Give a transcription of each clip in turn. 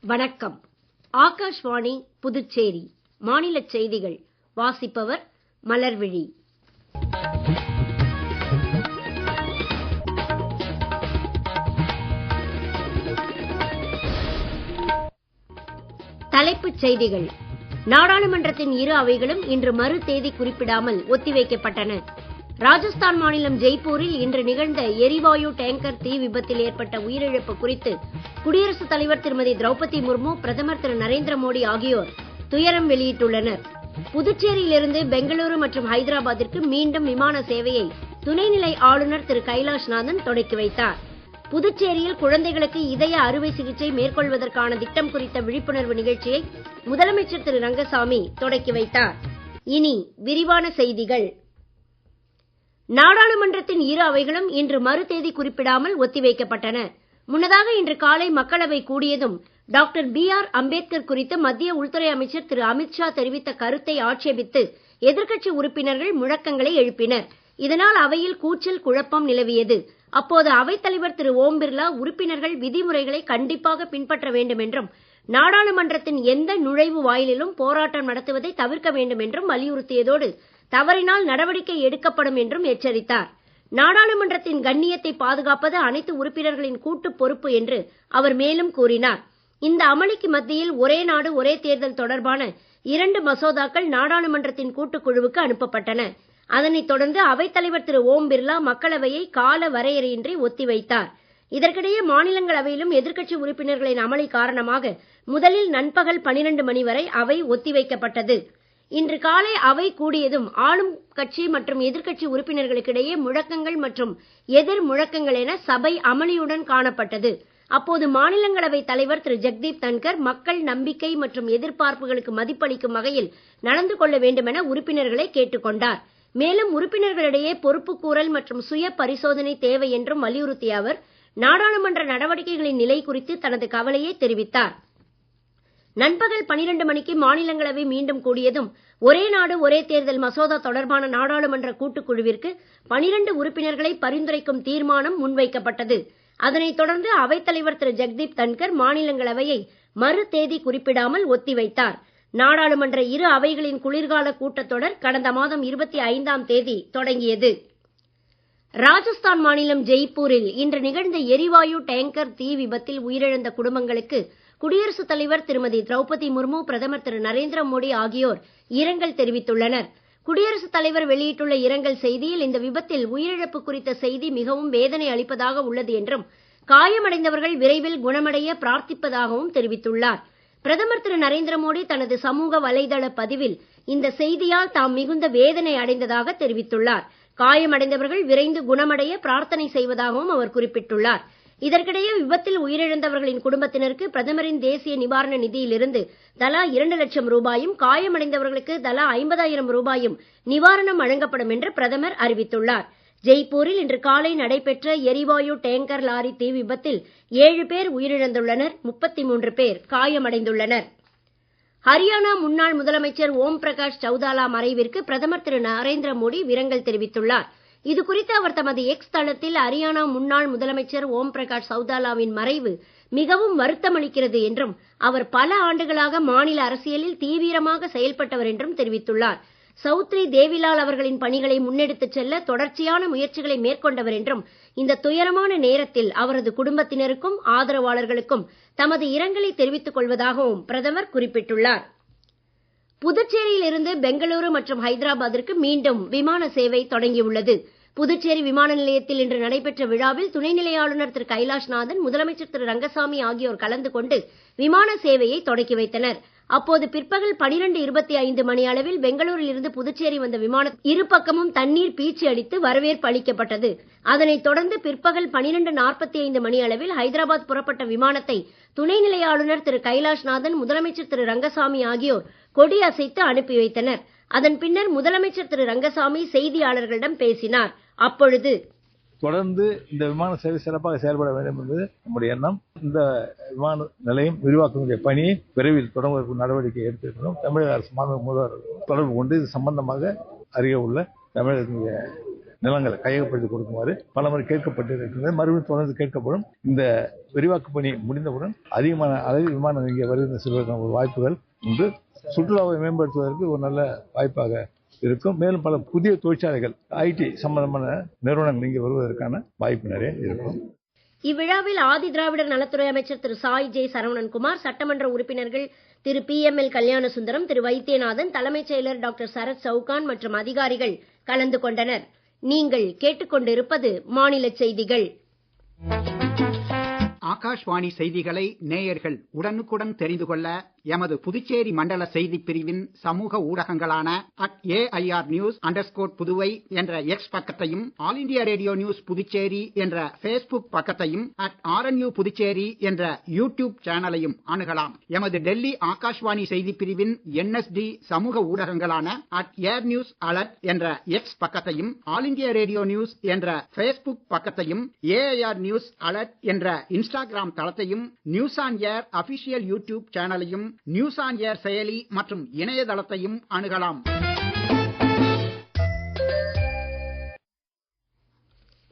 வணக்கம். ஆகாஷ்வாணி புதுச்சேரி மாநிலச் செய்திகள் வாசிப்பவர் மலர்விழி. தலைப்புச் செய்திகள். நாடாளுமன்றத்தின் இரு அவைகளும் இன்று மறு தேதி குறிப்பிடாமல் ஒத்திவைக்கப்பட்டன. ராஜஸ்தான் மாநிலம் ஜெய்ப்பூரில் இன்று நிகழ்ந்த எரிவாயு டேங்கர் தீ விபத்தில் ஏற்பட்ட உயிரிழப்பு குறித்து குடியரசுத் தலைவர் திருமதி திரௌபதி முர்மு, பிரதமர் திரு நரேந்திர மோடி ஆகியோர் துயரம் வெளியிட்டுள்ளனர். புதுச்சேரியிலிருந்து பெங்களூரு மற்றும் ஹைதராபாத்திற்கு மீண்டும் விமான சேவையை துணைநிலை ஆளுநர் திரு கைலாஷ்நாதன் தொடக்கி வைத்தார். புதுச்சேரியில் குழந்தைகளுக்கு இதய அறுவை சிகிச்சை மேற்கொள்வதற்கான திட்டம் குறித்த விழிப்புணர்வு நிகழ்ச்சியை முதலமைச்சர் திரு ரங்கசாமி தொடக்கி வைத்தார். இனி விரிவான செய்திகள். நாடாளுமன்றத்தின் இரு அவைகளும் இன்று மறு தேதி குறிப்பிடாமல் ஒத்திவைக்கப்பட்டன. முன்னதாக இன்று காலை மக்களவை கூடியதும் டாக்டர் B.R. அம்பேத்கர் குறித்து மத்திய உள்துறை அமைச்சர் திரு அமித்ஷா தெரிவித்த கருத்தை ஆட்சேபித்து எதிர்க்கட்சி உறுப்பினர்கள் முழக்கங்களை எழுப்பினர். இதனால் அவையில் கூச்சல் குழப்பம் நிலவியது. அப்போது அவைத்தலைவர் திரு ஓம் பிர்லா உறுப்பினர்கள் விதிமுறைகளை கண்டிப்பாக பின்பற்ற வேண்டும் என்றும், நாடாளுமன்றத்தின் எந்த நுழைவு வாயிலிலும் போராட்டம் நடத்துவதை தவிர்க்க வேண்டும் என்றும் வலியுறுத்தியதோடு தவறினால் நடவடிக்கை எடுக்கப்படும் என்றும் எச்சரித்தார். நாடாளுமன்றத்தின் கண்ணியத்தை பாதுகாப்பது அனைத்து உறுப்பினர்களின் கூட்டு பொறுப்பு என்று அவர் மேலும் கூறினார். இந்த அமளிக்கு மத்தியில் ஒரே நாடு ஒரே தேர்தல் தொடர்பான 2 மசோதாக்கள் நாடாளுமன்றத்தின் கூட்டுக்குழுவுக்கு அனுப்பப்பட்டன. அதனைத் தொடர்ந்து அவைத்தலைவர் திரு ஓம் பிர்லா மக்களவையை கால வரையறையின்றி ஒத்திவைத்தார். இதற்கிடையே மாநிலங்களவையிலும் எதிர்க்கட்சி உறுப்பினர்களின் அமளி காரணமாக முதலில் நண்பகல் 12 மணி வரை அவை ஒத்திவைக்கப்பட்டது. இன்று காலை அவை கூடியதும் ஆளும் கட்சி மற்றும் எதிர்க்கட்சி உறுப்பினர்களுக்கிடையே முழக்கங்கள் மற்றும் எதிர் முழக்கங்கள் என சபை அமளியுடன் காணப்பட்டது. அப்போது மாநிலங்களவை தலைவர் திரு ஜெக்தீப் தன்கர் மக்கள் நம்பிக்கை மற்றும் எதிர்பார்ப்புகளுக்கு மதிப்பளிக்கும் வகையில் நடந்து கொள்ள வேண்டும் என உறுப்பினர்களை கேட்டுக் கொண்டார். மேலும் உறுப்பினர்களிடையே பொறுப்புக்கூறல் மற்றும் சுய பரிசோதனை தேவை என்றும் வலியுறுத்திய அவர் நாடாளுமன்ற நடவடிக்கைகளின் நிலை குறித்து தனது கவலையை தெரிவித்தார். நண்பகல் 12 மணிக்கு மாநிலங்களவை மீண்டும் கூடியதும் ஒரே நாடு ஒரே தேர்தல் மசோதா தொடர்பான நாடாளுமன்ற கூட்டுக்குழுவிற்கு 12 உறுப்பினர்களை பரிந்துரைக்கும் தீர்மானம் முன்வைக்கப்பட்டது. அதனைத் தொடர்ந்து அவைத்தலைவர் திரு ஜெக்தீப் தன்கர் மாநிலங்களவையை மறு தேதி குறிப்பிடாமல் ஒத்திவைத்தார். நாடாளுமன்ற இரு அவைகளின் குளிர்கால கூட்டத்தொடர் கடந்த மாதம் 25ஆம் தேதி தொடங்கியது. ராஜஸ்தான் மாநிலம் ஜெய்ப்பூரில் இன்று நிகழ்ந்த எரிவாயு டேங்கர் தீ விபத்தில் உயிரிழந்த குடும்பங்களுக்கு குடியரசுத் தலைவர் திருமதி திரௌபதி முர்மு, பிரதமர் திரு நரேந்திர மோடி ஆகியோர் இரங்கல் தெரிவித்துள்ளனர். குடியரசுத் தலைவர் வெளியிட்டுள்ள இரங்கல் செய்தியில் இந்த விபத்தில் உயிரிழப்பு குறித்த செய்தி மிகவும் வேதனை அளிப்பதாக உள்ளது என்றும், காயமடைந்தவர்கள் விரைவில் குணமடைய பிரார்த்திப்பதாகவும் தெரிவித்துள்ளார். பிரதமர் திரு நரேந்திர மோடி தனது சமூக வலைதள பதிவில் இந்த செய்தியால் தாம் மிகுந்த வேதனை அடைந்ததாக தெரிவித்துள்ளார். காயமடைந்தவர்கள் விரைந்து குணமடைய பிரார்த்தனை செய்வதாகவும் அவர் குறிப்பிட்டுள்ளார். இதற்கிடையே விபத்தில் உயிரிழந்தவர்களின் குடும்பத்தினருக்கு பிரதமரின் தேசிய நிவாரண நிதியிலிருந்து தலா 2 லட்சம் ரூபாயும், காயமடைந்தவர்களுக்கு தலா 50,000 ரூபாயும் நிவாரணம் வழங்கப்படும் என்று பிரதமர் அறிவித்துள்ளார். ஜெய்ப்பூரில் இன்று காலை நடைபெற்ற எரிவாயு டேங்கர் லாரி தீ விபத்தில் 7 பேர் உயிரிழந்துள்ளனர், 33 பேர் காயமடைந்துள்ளனர். ஹரியானா முன்னாள் முதலமைச்சர் ஓம் பிரகாஷ் சௌதாலா மறைவிற்கு பிரதமர் திரு நரேந்திர மோடி இரங்கல் தெரிவித்துள்ளார். இது குறித்து அவர் தமது எக்ஸ் தளத்தில் ஹரியானா முன்னாள் முதலமைச்சர் ஓம் பிரகாஷ் சௌதாலாவின் மறைவு மிகவும் வருத்தமளிக்கிறது என்றும், அவர் பல ஆண்டுகளாக மாநில அரசியலில் தீவிரமாக செயல்பட்டவர் என்றும் தெரிவித்துள்ளார். சௌத்ரி தேவிலால் அவர்களின் பணிகளை முன்னெடுத்துச் செல்ல தொடர்ச்சியான முயற்சிகளை மேற்கொண்டவர் என்றும், இந்த துயரமான நேரத்தில் அவரது குடும்பத்தினருக்கும் ஆதரவாளர்களுக்கும் தமது இரங்கலை தெரிவித்துக் கொள்வதாகவும் பிரதமர் குறிப்பிட்டுள்ளார். புதுச்சேரியில் இருந்து பெங்களூரு மற்றும் ஹைதராபாத்திற்கு மீண்டும் விமான சேவை தொடங்கியுள்ளது. புதுச்சேரி விமான நிலையத்தில் இன்று நடைபெற்ற விழாவில் துணைநிலை ஆளுநர் திரு கைலாஷ்நாதன், முதலமைச்சர் திரு ரங்கசாமி ஆகியோர் கலந்து கொண்டு விமான சேவையை தொடக்கி வைத்தனர். அப்போது பிற்பகல் 12:25 மணி அளவில் பெங்களூரில் இருந்து புதுச்சேரி வந்த விமானத்தில் இரு பக்கமும் தண்ணீர் பீச்சி அடித்து வரவேற்பு அளிக்கப்பட்டது. அதனைத் தொடர்ந்து பிற்பகல் 12:45 மணி அளவில் ஹைதராபாத் புறப்பட்ட விமானத்தை துணைநிலை ஆளுநர் திரு கைலாஷ்நாதன், முதலமைச்சர் திரு ரங்கசாமி ஆகியோர் கொடி அசைத்து அனுப்பி வைத்தனர். அதன் பின்னர் முதலமைச்சர் திரு ரங்கசாமி செய்தியாளர்களிடம் பேசினார். அப்பொழுது தொடர்ந்து இந்த விமான சேவை சிறப்பாக செயல்பட வேண்டும் என்பது நம்முடைய எண்ணம். இந்த விமான நிலையம் விரிவாக்கக்கூடிய பணியை விரைவில் தொடங்க நடவடிக்கை எடுத்திருக்கிறோம். தமிழக அரசு மாநில முதல்வர் தொடர்பு கொண்டு இது சம்பந்தமாக அறிய உள்ள தமிழகத்தினுடைய நிலங்களை கையகப்படுத்தி கொடுக்குமாறு பலமுறை கேட்கப்பட்டிருக்கிறது. மறுபடியும் தொடர்ந்து கேட்கப்படும். இந்த விரிவாக்க பணி முடிந்தவுடன் அதிகமான அளவில் விமானம் இங்கே வருகின்ற செல்வதற்கான ஒரு வாய்ப்புகள் உண்டு. சுற்றுலாவை மேம்படுத்துவதற்கு ஒரு நல்ல வாய்ப்பாக இருக்கும். மேலும் பல புதிய தொழிற்சாலைகள், ஐடி சம்பந்தமான நிறுவனங்கள் இங்கே வருவதற்கான வாய்ப்பு நிறைய இருக்கும். இவ்விழாவில் ஆதி திராவிடர் நலத்துறை அமைச்சர் திரு சாய் ஜே சரவணன்குமார், சட்டமன்ற உறுப்பினர்கள் திரு PML கல்யாணசுந்தரம், திரு வைத்தியநாதன், தலைமைச் செயலர் டாக்டர் சரத் சவுகான் மற்றும் அதிகாரிகள் கலந்து கொண்டனர். நீங்கள் கேட்டுக்கொண்டிருப்பது மாநில செய்திகள். ஆகாஷ்வாணி செய்திகளை நேயர்கள் உடனுக்குடன் தெரிந்து கொள்ள எமது புதுச்சேரி மண்டல செய்திப் பிரிவின் சமூக ஊடகங்களான @AIRnews_புதுவை என்ற X பக்கத்தையும், all India radio news Puducherry என்ற Facebook பக்கத்தையும், @RNU புதுச்சேரி என்ற யூடியூப் சேனலையும் அணுகலாம். எமது டெல்லி ஆகாஷ்வாணி செய்திப் பிரிவின் NSD சமூக ஊடகங்களான @AirNewsAlert என்ற X பக்கத்தையும், ஆல் இண்டியா ரேடியோ நியூஸ் என்ற Facebook பக்கத்தையும், AIR நியூஸ் அலர்ட் என்ற இன்ஸ்டாகிராம் தளத்தையும், news on air official YouTube சேனலையும், நியூஸ் ஆன் ஏர் செயலி மற்றும் இணையதளத்தையும் அணுகலாம்.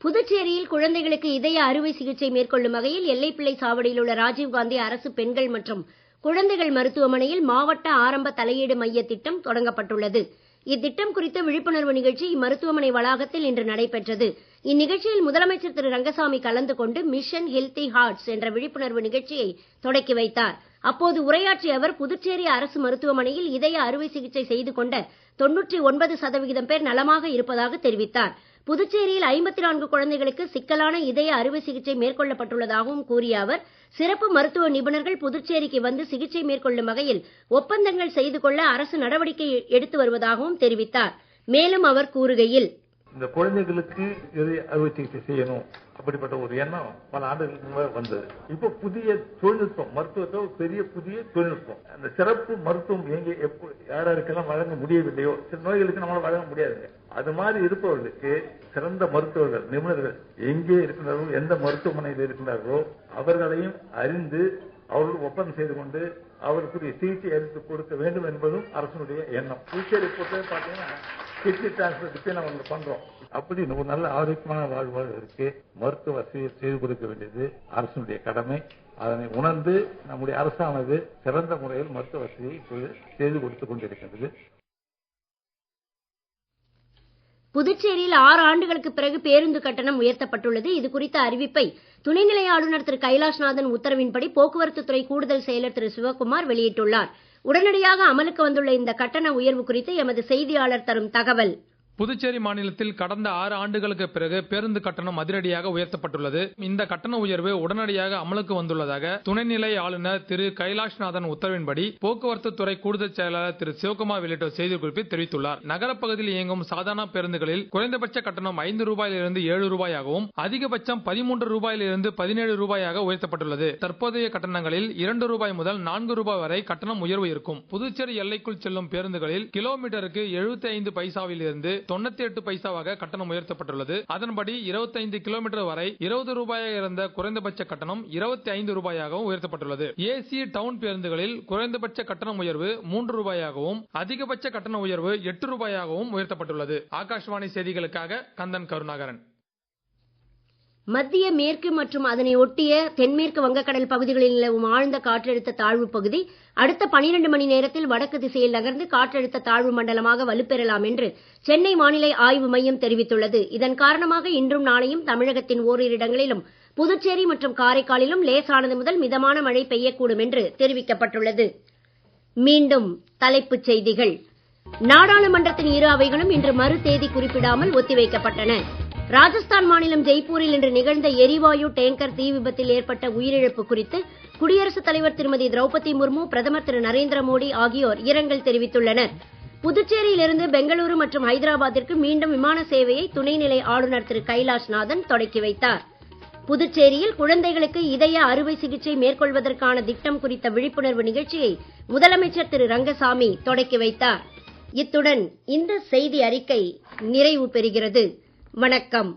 புதுச்சேரியில் குழந்தைகளுக்கு இதய அறுவை சிகிச்சை மேற்கொள்ளும் வகையில் எல்லைப்பிள்ளை சாவடியில் உள்ள ராஜீவ்காந்தி அரசு பெண்கள் மற்றும் குழந்தைகள் மருத்துவமனையில் மாவட்ட ஆரம்ப தலையீடு மைய திட்டம் தொடங்கப்பட்டுள்ளது. இத்திட்டம் குறித்த விழிப்புணர்வு நிகழ்ச்சி இம்மருத்துவமனை வளாகத்தில் இன்று நடைபெற்றது. இந்நிகழ்ச்சியில் முதலமைச்சர் திரு ரங்கசாமி கலந்து கொண்டு மிஷன் ஹெல்தி ஹார்ட்ஸ் என்ற விழிப்புணர்வு நிகழ்ச்சியை தொடக்கி வைத்தார். அப்போது உரையாற்றிய அவர், புதுச்சேரி அரசு மருத்துவமனையில் இதய அறுவை சிகிச்சை செய்து கொண்ட 99% பேர் நலமாக இருப்பதாக தெரிவித்தார். புதுச்சேரியில் 54 குழந்தைகளுக்கு சிக்கலான இதய அறுவை சிகிச்சை மேற்கொள்ளப்பட்டுள்ளதாகவும் கூறிய அவர், சிறப்பு மருத்துவ நிபுணர்கள் புதுச்சேரிக்கு வந்து சிகிச்சை மேற்கொள்ளும் வகையில் ஒப்பந்தங்கள் செய்து கொள்ள அரசு நடவடிக்கை எடுத்து வருவதாகவும் தெரிவித்தார். மேலும் அவர் கூறுகையில், இந்த குழந்தைகளுக்கு இதய அறுவை சிகிச்சை செய்யணும் அப்படிப்பட்ட ஒரு எண்ணம் பல ஆண்டுகளுக்கு முன்பாக வந்தது. இப்போ புதிய தொழில்நுட்பம், மருத்துவத்தை பெரிய புதிய தொழில்நுட்பம், அந்த சிறப்பு மருத்துவம் எங்கே யாருக்கெல்லாம் வழங்க முடியவில்லையோ, சில நோய்களுக்கு நம்மளால வழங்க முடியாது. அது மாதிரி இருப்பவர்களுக்கு சிறந்த மருத்துவர்கள், நிபுணர்கள் எங்கே இருக்கிறார்களோ, எந்த மருத்துவமனையில் இருக்கிறார்களோ அவர்களையும் அறிந்து அவர்கள் ஒப்பந்தம் செய்து கொண்டு அவர்களுக்குரிய சிகிச்சை அளித்து கொடுக்க வேண்டும் என்பதும் அரசுடைய எண்ணம். புதுச்சேரி பொறுத்தவரை பார்த்தீங்கன்னா கிட்னி டிரான்ஸ்பிளான்ட் நம்ம பண்றோம். அப்படி ஒரு நல்ல ஆரோக்கியமான வாழ்வாளருக்கு மருத்துவ வசதியை செய்து கொடுக்க வேண்டியது அரசுடைய கடமை. அதனை உணர்ந்து நம்முடைய அரசானது சிறந்த முறையில் மருத்துவ வசதியை செய்து கொடுத்துக் கொண்டிருக்கின்றது. புதுச்சேரியில் 6 ஆண்டுகளுக்கு பிறகு பேருந்து கட்டணம் உயர்த்தப்பட்டுள்ளது. இது குறித்த அறிவிப்பை துணைநிலை ஆளுநர் திரு கைலாஷ்நாதன் உத்தரவின்படி போக்குவரத்து துறை கூடுதல் செயலர் திரு சிவக்குமார் வெளியிட்டுள்ளார். உடனடியாக அமலுக்கு வந்துள்ள இந்த கட்டண உயர்வு குறித்து எமது செய்தியாளர் தரும் தகவல். புதுச்சேரி மாநிலத்தில் கடந்த 6 ஆண்டுகளுக்கு பிறகு பேருந்து கட்டணம் அதிரடியாக உயர்த்தப்பட்டுள்ளது. இந்த கட்டண உயர்வு உடனடியாக அமலுக்கு வந்துள்ளதாக துணைநிலை ஆளுநர் திரு கைலாஷ்நாதன் உத்தரவின்படி போக்குவரத்து துறை கூடுதல் செயலாளர் திரு சிவகுமார் வெளியிட்ட செய்திக்குறிப்பில் தெரிவித்துள்ளார். நகரப்பகுதியில் இயங்கும் சாதாரண பேருந்துகளில் குறைந்தபட்ச கட்டணம் 5 ரூபாயிலிருந்து 7 ரூபாயாகவும் அதிகபட்சம் 13 ரூபாயிலிருந்து 17 ரூபாயாக உயர்த்தப்பட்டுள்ளது. தற்போதைய கட்டணங்களில் 2 ரூபாய் முதல் 4 ரூபாய் வரை கட்டணம் உயர்வு இருக்கும். புதுச்சேரி எல்லைக்குள் செல்லும் பேருந்துகளில் கிலோமீட்டருக்கு 75 பைசாவில் இருந்து 98 பைசாவாக கட்டணம் உயர்த்தப்பட்டுள்ளது. அதன்படி 25 கிலோமீட்டர் வரை 20 ரூபாயாக இருந்த குறைந்தபட்ச கட்டணம் 25 ரூபாயாகவும் உயர்த்தப்பட்டுள்ளது. ஏசி டவுன் பேருந்துகளில் குறைந்தபட்ச கட்டணம் உயர்வு 3 ரூபாயாகவும் அதிகபட்ச கட்டண உயர்வு 8 ரூபாயாகவும் உயர்த்தப்பட்டுள்ளது. ஆகாஷ்வாணி செய்திகளுக்காக கந்தன் கருணாகரன். மத்திய மேற்கு மற்றும் அதனை ஒட்டிய தென்மேற்கு வங்கக்கடல் பகுதிகளில் நிலவும் ஆழ்ந்த காற்றழுத்த தாழ்வு பகுதி அடுத்த 12 மணி நேரத்தில் வடக்கு திசையில் நகர்ந்து காற்றழுத்த தாழ்வு மண்டலமாக வலுப்பெறலாம் என்று சென்னை வானிலை ஆய்வு மையம் தெரிவித்துள்ளது. இதன் காரணமாக இன்றும் நாளையும் தமிழகத்தின் ஓரிரு இடங்களிலும் புதுச்சேரி மற்றும் காரைக்காலிலும் லேசானது முதல் மிதமான மழை பெய்யக்கூடும் என்று தெரிவிக்கப்பட்டுள்ளது. மீண்டும் தலைப்புச் செய்திகள். நாடாளுமன்றத்தின் இரு அவைகளும் இன்று மறு தேதி குறிப்பிடாமல் ஒத்திவைக்கப்பட்டன. ராஜஸ்தான் மாநிலம் ஜெய்ப்பூரில் இன்று நிகழ்ந்த எரிவாயு டேங்கர் தீ விபத்தில் ஏற்பட்ட உயிரிழப்பு குறித்து குடியரசுத் தலைவர் திருமதி திரௌபதி முர்மு, பிரதமர் திரு நரேந்திர மோடி ஆகியோர் இரங்கல் தெரிவித்துள்ளனர். புதுச்சேரியிலிருந்து பெங்களூரு மற்றும் ஹைதராபாத்திற்கு மீண்டும் விமான சேவையை துணைநிலை ஆளுநர் திரு கைலாஷ்நாதன் தொடக்கி வைத்தார். புதுச்சேரியில் குழந்தைகளுக்கு இதய அறுவை சிகிச்சை மேற்கொள்வதற்கான திட்டம் குறித்த விழிப்புணர்வு நிகழ்ச்சியை முதலமைச்சர் திரு ரங்கசாமி தொடக்கி வைத்தார். இத்துடன் இந்த செய்தி அறிக்கை நிறைவு பெறுகிறது. வணக்கம்.